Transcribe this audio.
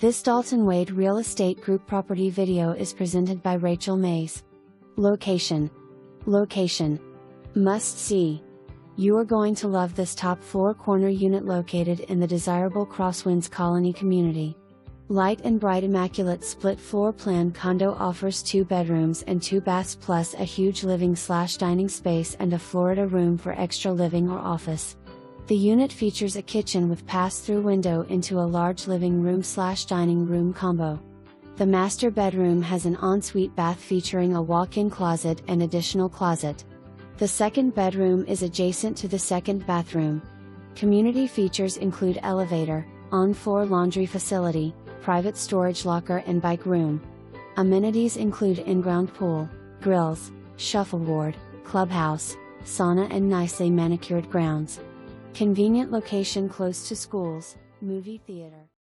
This Dalton Wade Real Estate Group property video is presented by Rachel Mays. Location. Location. Must see. You are going to love this top floor corner unit located in the desirable Crosswinds Colony community. Light and Bright Immaculate split floor plan condo offers 2 bedrooms and 2 baths plus a huge living/dining space and a Florida room for extra living or office. The unit features a kitchen with pass-through window into a large living room/dining room combo. The master bedroom has an ensuite bath featuring a walk-in closet and additional closet. The second bedroom is adjacent to the second bathroom. Community features include elevator, on-floor laundry facility, private storage locker and bike room. Amenities include in-ground pool, grills, shuffleboard, clubhouse, sauna and nicely manicured grounds. Convenient location close to schools, movie theater.